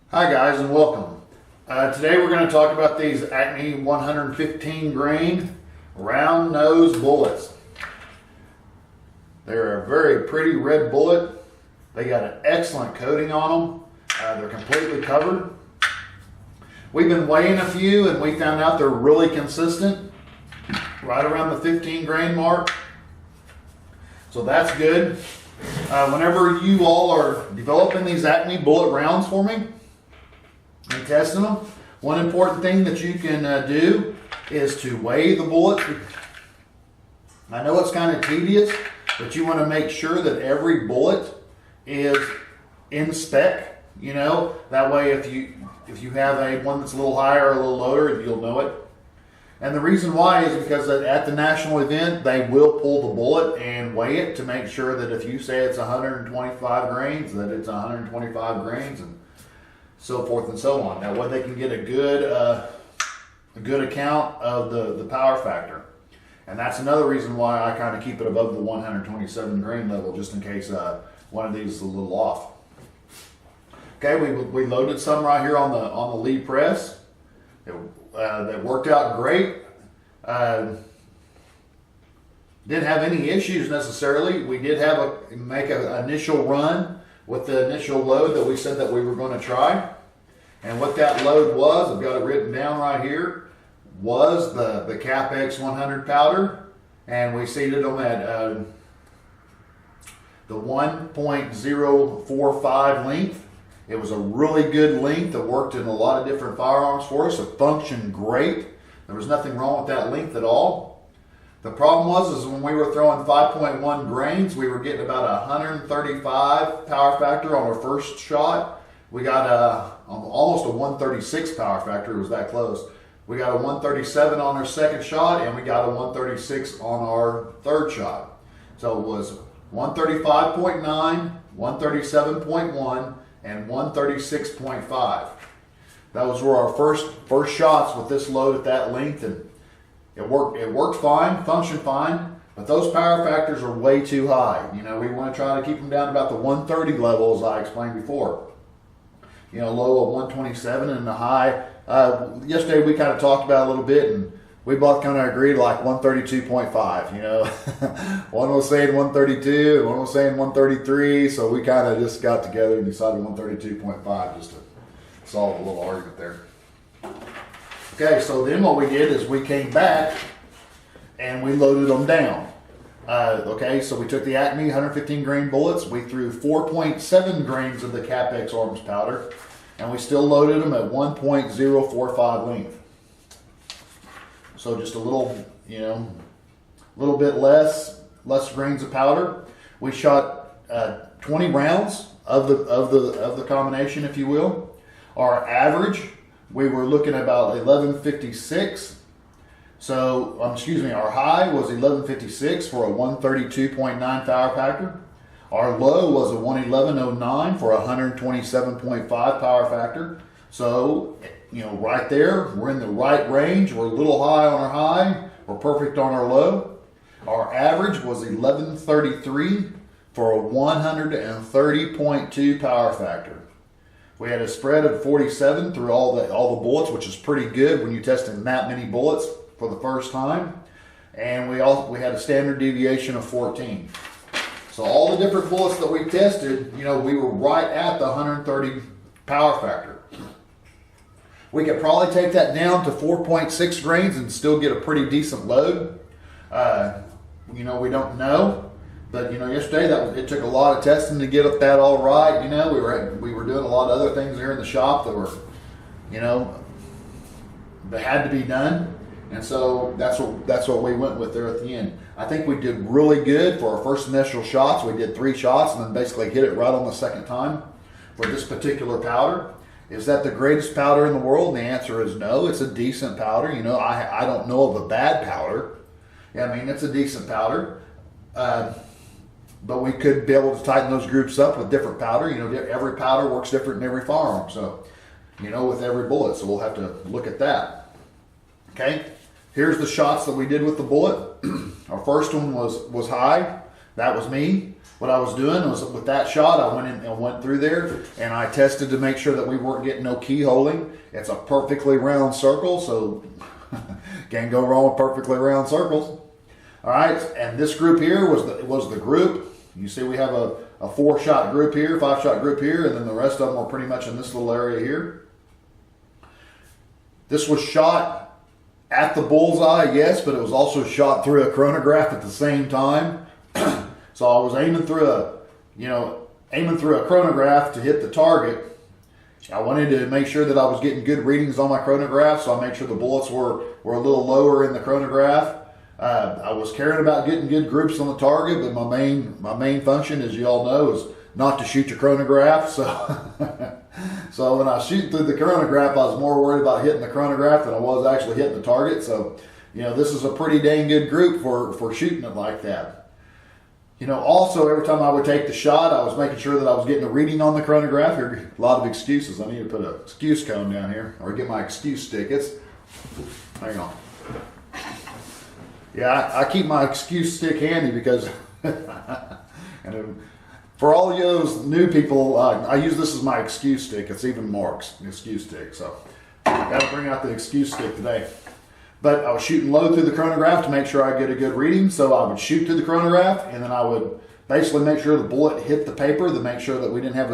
Hi guys and welcome. Today we're going to talk about these Acme 115 grain round nose bullets. They're a very pretty red bullet. They got an excellent coating on them. They're completely covered. We've been weighing a few and we found out they're really consistent, right around the 15 grain mark. So that's good. Whenever you all are developing these Acme bullet rounds for me and testing them, one important thing that you can do is to weigh the bullets. I know it's kind of tedious, but you want to make sure that every bullet is in spec. You know, that way if you have one that's a little higher or a little lower, you'll know it. And the reason why is because at the national event, they will pull the bullet and weigh it to make sure that if you say it's 125 grains, that it's 125 grains and so forth and so on. That way they can get a good account of the power factor. And that's another reason why I kind of keep it above the 127 grain level, just in case one of these is a little off. Okay, we loaded some right here on the lead press. That worked out great. Didn't have any issues necessarily. We did make an initial run with the initial load that we said that we were going to try. And what that load was, I've got it written down right here, was the CapArms XP100 powder. And we seeded them at the 1.045 length. It was a really good length. It worked in a lot of different firearms for us. It functioned great. There was nothing wrong with that length at all. The problem was when we were throwing 5.1 grains, we were getting about 135 power factor on our first shot. We got almost a 136 power factor. It was that close. We got a 137 on our second shot, and we got a 136 on our third shot. So it was 135.9, 137.1, and 136.5. Those were our first shots with this load at that length, and it worked fine, functioned fine, but those power factors are way too high. You know, we want to try to keep them down to about the 130 level, as I explained before. You know, low of 127 and the high. Yesterday we kind of talked about it a little bit, and we both kind of agreed like 132.5, you know. One was saying 132 and one was saying 133, so we kind of just got together and decided 132.5 just to solve a little argument there. Okay, so then what we did is we came back and we loaded them down. Okay, so we took the Acme 115 grain bullets, we threw 4.7 grains of the CapArms powder, and we still loaded them at 1.045 length. So just a little, little bit less grains of powder. We shot 20 rounds of the combination, if you will. Our average, we were looking at about 1156. So, our high was 1156 for a 132.9 power factor. Our low was a 111.09 for a 127.5 power factor. So, right there, we're in the right range. We're a little high on our high. We're perfect on our low. Our average was 1133 for a 130.2 power factor. We had a spread of 47 through all the bullets, which is pretty good when you're testing that many bullets for the first time. And we had a standard deviation of 14. So all the different bullets that we tested, we were right at the 130 power factor. We could probably take that down to 4.6 grains and still get a pretty decent load. We don't know. But yesterday it took a lot of testing to get that all right. We were doing a lot of other things here in the shop that were, that had to be done, and so that's what we went with there at the end. I think we did really good for our first initial shots. We did 3 shots and then basically hit it right on the second time for this particular powder. Is that the greatest powder in the world? And the answer is no. It's a decent powder. I don't know of a bad powder. It's a decent powder. But we could be able to tighten those groups up with different powder. Every powder works different in every firearm. So, with every bullet. So we'll have to look at that. Okay. Here's the shots that we did with the bullet. Our first one was high. That was me. What I was doing was with that shot, I went in and went through there and I tested to make sure that we weren't getting no keyholing. It's a perfectly round circle, so can't go wrong with perfectly round circles. All right, and this group here was the group. You see we have a 4-shot group here, 5-shot group here, and then the rest of them are pretty much in this little area here. This was shot at the bullseye, yes, but it was also shot through a chronograph at the same time. So I was aiming through a chronograph to hit the target. I wanted to make sure that I was getting good readings on my chronograph, so I made sure the bullets were a little lower in the chronograph. I was caring about getting good groups on the target, but my main function, as you all know, is not to shoot your chronograph. So when I was shooting through the chronograph, I was more worried about hitting the chronograph than I was actually hitting the target. So, this is a pretty dang good group for shooting it like that. Also, every time I would take the shot, I was making sure that I was getting a reading on the chronograph. Here, a lot of excuses. I need to put an excuse cone down here, or get my excuse stick. Hang on. Yeah, I keep my excuse stick handy because, and for all of those new people, I use this as my excuse stick. It's even marks, excuse stick. So I got to bring out the excuse stick today. But I was shooting low through the chronograph to make sure I get a good reading. So I would shoot through the chronograph, and then I would basically make sure the bullet hit the paper to make sure that we didn't have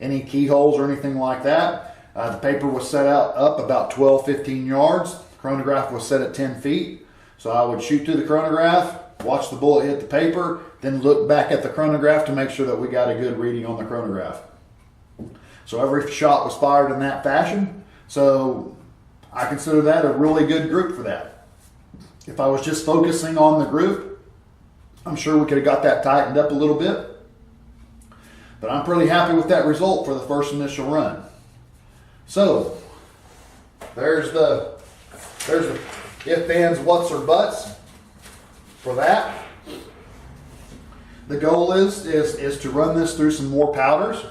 any keyholes or anything like that. The paper was set up about 12-15 yards. The chronograph was set at 10 feet. So I would shoot through the chronograph, watch the bullet hit the paper, then look back at the chronograph to make sure that we got a good reading on the chronograph. So every shot was fired in that fashion. So I consider that a really good group for that. If I was just focusing on the group, I'm sure we could have got that tightened up a little bit. But I'm pretty happy with that result for the first initial run. So there's the if, ands, whats, or buts for that. The goal is to run this through some more powders.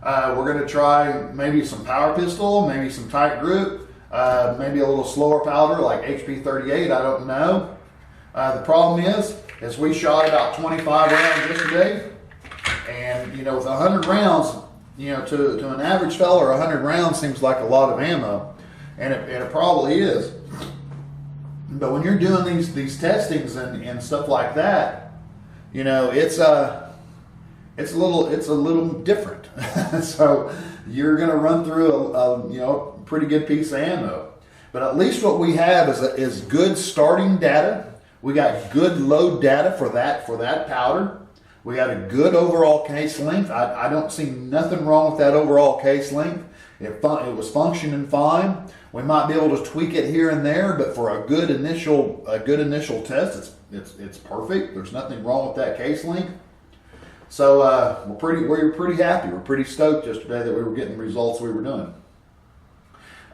We're going to try maybe some power pistol, maybe some tight group, maybe a little slower powder like HP38, I don't know. The problem is we shot about 25 rounds yesterday, and with 100 rounds, to an average fella, 100 rounds seems like a lot of ammo, and it probably is. But when you're doing these testings and stuff like that, it's a little different. So you're going to run through a pretty good piece of ammo. But at least what we have is good starting data. We got good load data for that powder. We got a good overall case length. I don't see nothing wrong with that overall case length. It was functioning fine. We might be able to tweak it here and there, but for a good initial test, it's perfect. There's nothing wrong with that case length. So we were pretty happy. We're pretty stoked yesterday that we were getting the results we were doing.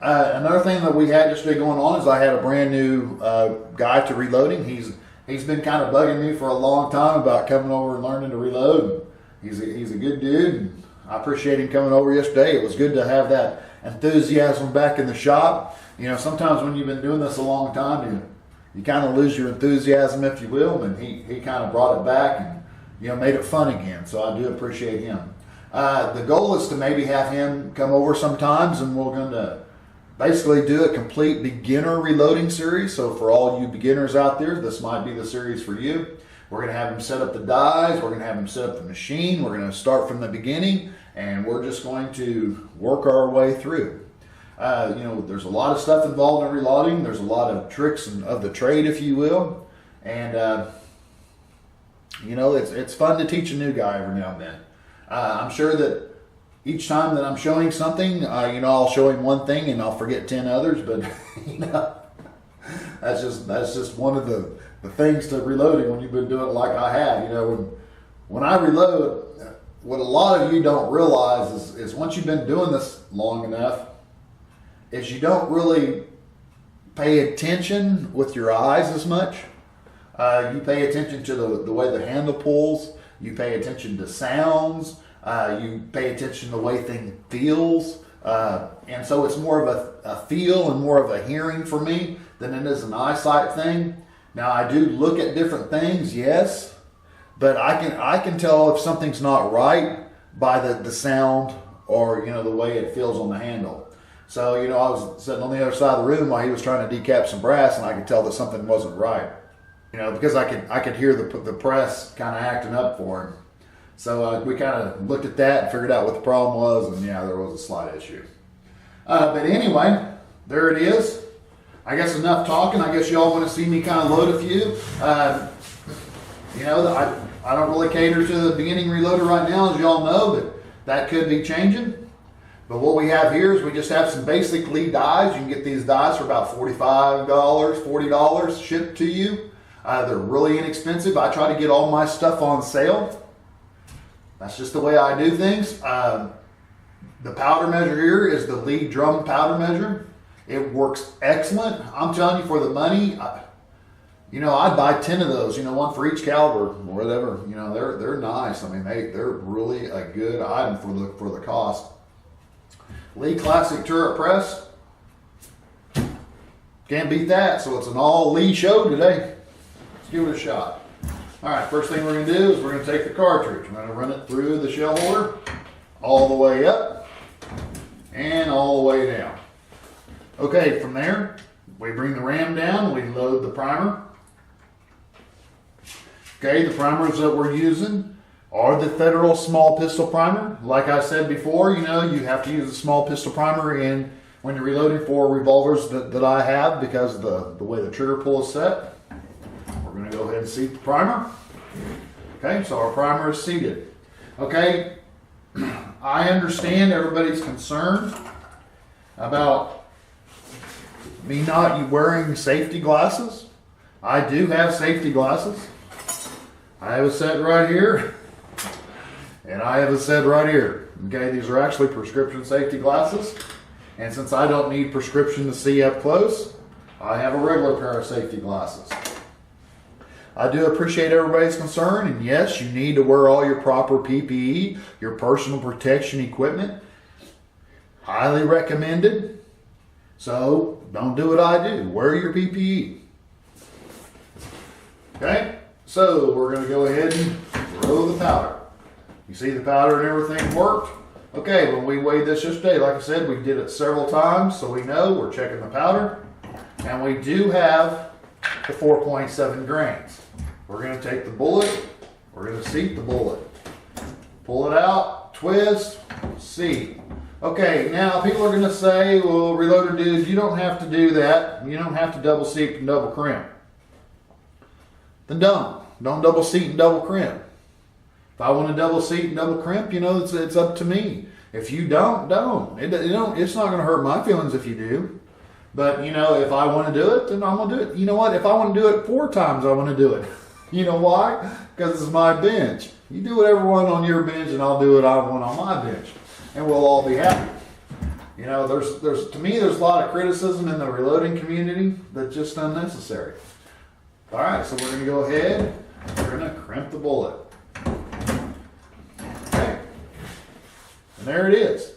Another thing that we had yesterday going on is I had a brand new guy to reloading. He's been kind of bugging me for a long time about coming over and learning to reload. He's a good dude. And I appreciate him coming over yesterday. It was good to have that enthusiasm back in the shop. Sometimes when you've been doing this a long time, you kind of lose your enthusiasm, if you will, and he kind of brought it back and made it fun again. So I do appreciate him. The goal is to maybe have him come over sometimes, and we're going to basically do a complete beginner reloading series. So for all you beginners out there, this might be the series for you. We're going to have him set up the dies. We're going to have him set up the machine. We're going to start from the beginning, and we're just going to work our way through. There's a lot of stuff involved in reloading. There's a lot of tricks of the trade, if you will. And, it's fun to teach a new guy every now and then. I'm sure that each time that I'm showing something, I'll show him one thing and I'll forget 10 others. But, that's just one of the things to reloading when you've been doing it like I have. When I reload, what a lot of you don't realize is once you've been doing this long enough, is you don't really pay attention with your eyes as much. You pay attention to the way the handle pulls. You pay attention to sounds. You pay attention to the way things feels. And so it's more of a feel and more of a hearing for me than it is an eyesight thing. Now I do look at different things, yes, but I can tell if something's not right by the sound or, you know, the way it feels on the handle. So, you know, I was sitting on the other side of the room while he was trying to decap some brass, and I could tell that something wasn't right. You know, because I could hear the press kind of acting up for him. So we kind of looked at that and figured out what the problem was, and yeah, there was a slight issue. But anyway, there it is. I guess enough talking. I guess y'all want to see me kind of load a few. You know, I don't really cater to the beginning reloader right now, as y'all know, but that could be changing. But what we have here is we just have some basic lead dies. You can get these dies for about $45, $40 shipped to you. They're really inexpensive. I try to get all my stuff on sale. That's just the way I do things. The powder measure here is the lead drum powder measure. It works excellent. I'm telling you, for the money, you know, I'd buy 10 of those, you know, one for each caliber or whatever. You know, they're nice. I mean, they're really a good item for the cost. Lee Classic Turret Press. Can't beat that. So it's an all Lee show today. Let's give it a shot. All right, first thing we're going to do is we're going to take the cartridge. We're going to run it through the shell holder all the way up and all the way down. Okay, from there, we bring the ram down, we load the primer. Okay, the primers that we're using are the Federal small pistol primer. Like I said before, you know, you have to use a small pistol primer when you're reloading for revolvers that I have, because of the way the trigger pull is set. We're going to go ahead and seat the primer. Okay, so our primer is seated. Okay, I understand everybody's concerned about me not wearing safety glasses. I do have safety glasses. I have a set right here, and I have a set right here. Okay, these are actually prescription safety glasses, and since I don't need prescription to see up close, I have a regular pair of safety glasses. I do appreciate everybody's concern, and yes, you need to wear all your proper PPE, your personal protection equipment. Highly recommended. So don't do what I do. Wear your PPE. Okay, so we're going to go ahead and throw the powder. You see the powder and everything worked? Okay, when we weighed this yesterday, like I said, we did it several times, so we know we're checking the powder. And we do have the 4.7 grains. We're going to take the bullet, we're going to seat the bullet. Pull it out, twist, seat. Okay, now people are going to say, well, reloader dudes, you don't have to do that. You don't have to double seat and double crimp. Then don't double seat and double crimp. If I want to double seat and double crimp, you know, it's up to me. If you don't. It's not going to hurt my feelings if you do. But, you know, if I want to do it, then I'm going to do it. You know what? If I want to do it 4 times, I want to do it. You know why? Because it's my bench. You do whatever one on your bench, and I'll do what I want on my bench. And we'll all be happy. You know, to me, there's a lot of criticism in the reloading community that's just unnecessary. All right, so we're going to go ahead. We're going to crimp the bullet. Okay. And there it is.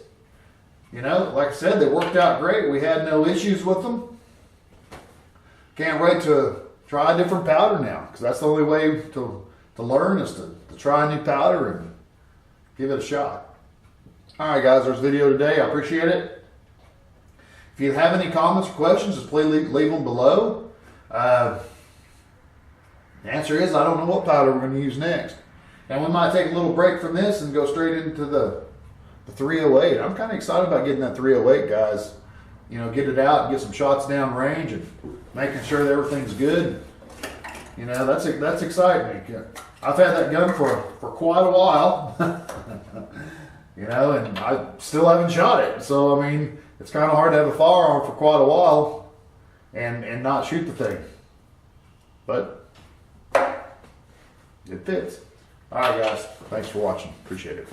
You know, like I said, they worked out great. We had no issues with them. Can't wait to try a different powder now, because that's the only way to learn is to try a new powder and give it a shot. All right, guys, there's a video today. I appreciate it. If you have any comments or questions, just please leave them below. The answer is I don't know what powder we're going to use next. And we might take a little break from this and go straight into the 308. I'm kind of excited about getting that 308, guys. You know, get it out, get some shots down range, and making sure that everything's good. You know, that's exciting. I've had that gun for quite a while. You know, and I still haven't shot it. So, I mean, it's kind of hard to have a firearm for quite a while and not shoot the thing. But it fits. All right, guys. Thanks for watching. Appreciate it.